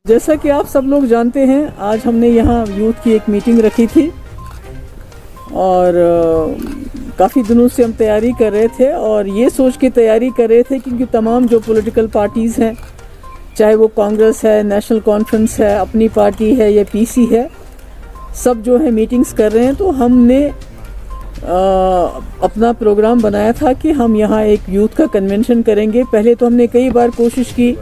जैसा कि आप सब लोग जानते हैं, आज हमने यहाँ यूथ की एक मीटिंग रखी थी और काफ़ी दिनों से हम तैयारी कर रहे थे और ये सोच के तैयारी कर रहे थे क्योंकि तमाम जो पॉलिटिकल पार्टीज़ हैं, चाहे वो कांग्रेस है, नेशनल कॉन्फ्रेंस है, अपनी पार्टी है या पीसी है, सब जो है मीटिंग्स कर रहे हैं। तो हमने अपना प्रोग्राम बनाया था कि हम यहाँ एक यूथ का कन्वेंशन करेंगे। पहले तो हमने कई बार कोशिश की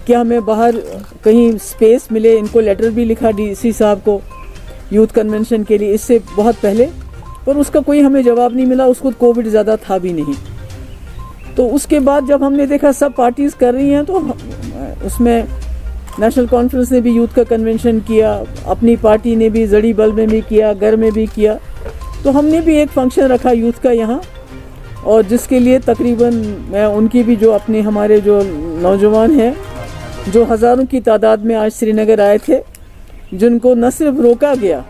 कि हमें बाहर कहीं स्पेस मिले, इनको लेटर भी लिखा डीसी साहब को यूथ कन्वेंशन के लिए, इससे बहुत पहले, पर उसका कोई हमें जवाब नहीं मिला। उसको कोविड ज़्यादा था भी नहीं। तो उसके बाद जब हमने देखा सब पार्टीज़ कर रही हैं, तो उसमें नेशनल कॉन्फ्रेंस ने भी यूथ का कन्वेंशन किया, अपनी पार्टी ने भी जड़ी बल में भी किया, घर में भी किया। तो हमने भी एक फंक्शन रखा यूथ का यहाँ, और जिसके लिए तकरीबन मैं उनकी भी जो अपने हमारे जो नौजवान हैं, जो हज़ारों की तादाद में आज श्रीनगर आए थे, जिनको न सिर्फ रोका गया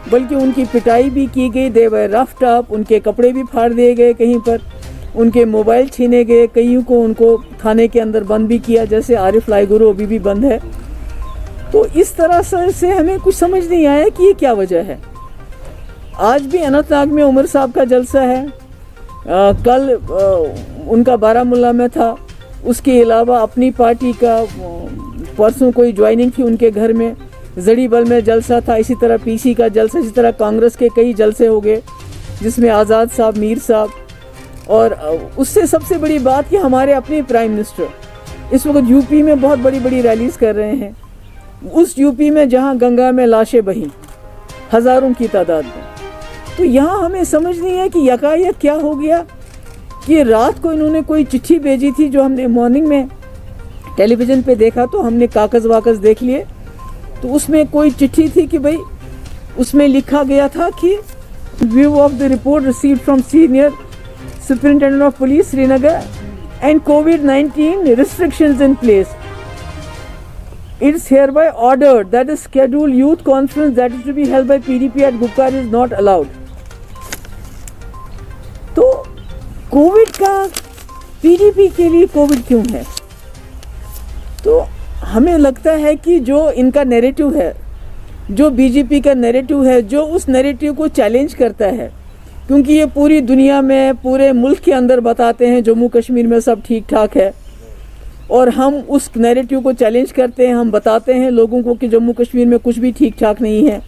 बल्कि उनकी पिटाई भी की गई, दे वर रफ्ड अप, उनके कपड़े भी फाड़ दिए गए, कहीं पर उनके मोबाइल छीने गए, कईयों को उनको थाने के अंदर बंद भी किया, जैसे आरिफ लाइगुरु अभी भी बंद है। तो इस तरह से हमें कुछ समझ नहीं आया कि ये क्या वजह है। आज भी अनंतनाग में उमर साहब का जलसा है, कल उनका बारामूला में था, उसके अलावा अपनी पार्टी का परसों कोई ज्वाइनिंग थी उनके घर में, जड़ी बल में जलसा था, इसी तरह पीसी का जलसा, इसी तरह कांग्रेस के कई जलसे हो गए जिसमें आज़ाद साहब, मीर साहब, और उससे सबसे बड़ी बात कि हमारे अपने प्राइम मिनिस्टर इस वक्त यूपी में बहुत बड़ी बड़ी रैलीज कर रहे हैं। उस यूपी में जहां गंगा में लाशें बहीं हज़ारों की तादाद में। तो यहाँ हमें समझ नहीं है कि यकायक क्या हो गया कि रात को इन्होंने कोई चिट्ठी भेजी थी, जो हमने मॉर्निंग में टेलीविज़न पे देखा, तो हमने कागज़ वाकज़ देख लिए। तो उसमें कोई चिट्ठी थी कि भाई उसमें लिखा गया था कि view of the report received from senior superintendent of police Srinagar and covid restrictions in place. It's hereby ordered that the scheduled youth conference that is to be held by PDP at Gupkar is not allowed. तो Covid का PDP के लिए Covid क्यों है? तो हमें लगता है कि जो इनका नैरेटिव है, जो बीजेपी का नैरेटिव है, जो उस नैरेटिव को चैलेंज करता है, क्योंकि ये पूरी दुनिया में, पूरे मुल्क के अंदर बताते हैं जम्मू कश्मीर में सब ठीक ठाक है, और हम उस नैरेटिव को चैलेंज करते हैं। हम बताते हैं लोगों को कि जम्मू कश्मीर में कुछ भी ठीक ठाक नहीं है।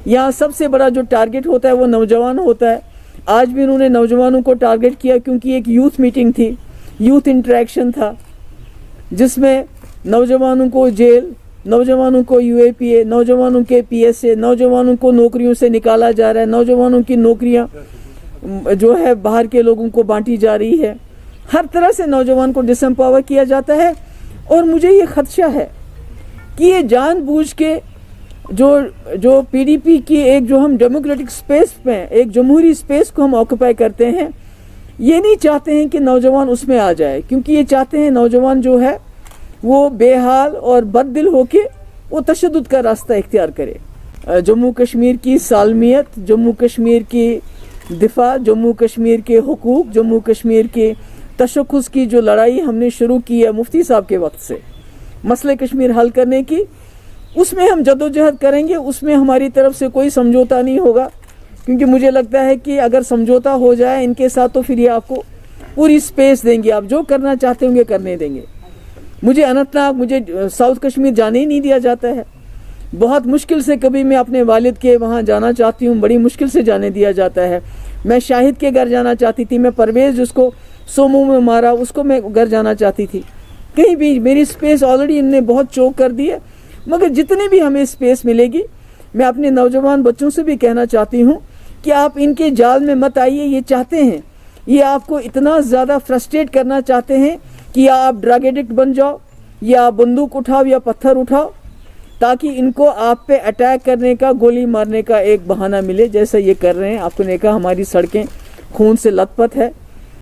यहाँ सबसे बड़ा जो टारगेट होता है वो नौजवान होता है। आज भी उन्होंने नौजवानों को टारगेट किया, क्योंकि एक यूथ मीटिंग थी, यूथ इंटरेक्शन था, जिसमें नौजवानों को जेल, नौजवानों को यूएपीए, नौजवानों के पीएसए, नौजवानों को नौकरियों से निकाला जा रहा है, नौजवानों की नौकरियां जो है बाहर के लोगों को बांटी जा रही है। हर तरह से नौजवान को डिसएम्पावर किया जाता है। और मुझे ये खदशा है कि ये जानबूझ के जो पीडीपी की एक जो हम डेमोक्रेटिक स्पेस में, एक जमहूरी स्पेस को हम ऑक्यूपाई करते हैं, ये नहीं चाहते हैं कि नौजवान उसमें आ जाए, क्योंकि ये चाहते हैं नौजवान जो है वो बेहाल और बददिल होके वो तशद्दुद का रास्ता इख्तियार करे। जम्मू कश्मीर की सालमियत, जम्मू कश्मीर की दिफा, जम्मू कश्मीर के हुकूक, जम्मू कश्मीर के तशख़्ख़ुस की जो लड़ाई हमने शुरू की है मुफ्ती साहब के वक्त से, मसले कश्मीर हल करने की, उसमें हम जदोजहद करेंगे। उसमें हमारी तरफ से कोई समझौता नहीं होगा, क्योंकि मुझे लगता है कि अगर समझौता हो जाए इनके साथ तो फिर ये आपको पूरी स्पेस देंगे, आप जो करना चाहते होंगे करने देंगे। मुझे अनंतनाग, मुझे साउथ कश्मीर जाने ही नहीं दिया जाता है। बहुत मुश्किल से कभी मैं अपने वालिद के वहाँ जाना चाहती हूँ, बड़ी मुश्किल से जाने दिया जाता है। मैं शाहिद के घर जाना चाहती थी, मैं परवेज़ जिसको सोमू में मारा उसको मैं घर जाना चाहती थी। कहीं भी मेरी स्पेस ऑलरेडी इनने बहुत चोक कर दी है। मगर जितनी भी हमें स्पेस मिलेगी, मैं अपने नौजवान बच्चों से भी कहना चाहती हूँ कि आप इनके जाल में मत आइए। ये चाहते हैं, ये आपको इतना ज़्यादा फ्रस्ट्रेट करना चाहते हैं कि या आप ड्रग एडिक्ट बन जाओ, या आप बंदूक उठाओ या पत्थर उठाओ, ताकि इनको आप पे अटैक करने का, गोली मारने का एक बहाना मिले, जैसा ये कर रहे हैं। आपको देखा हमारी सड़कें खून से लथपथ है।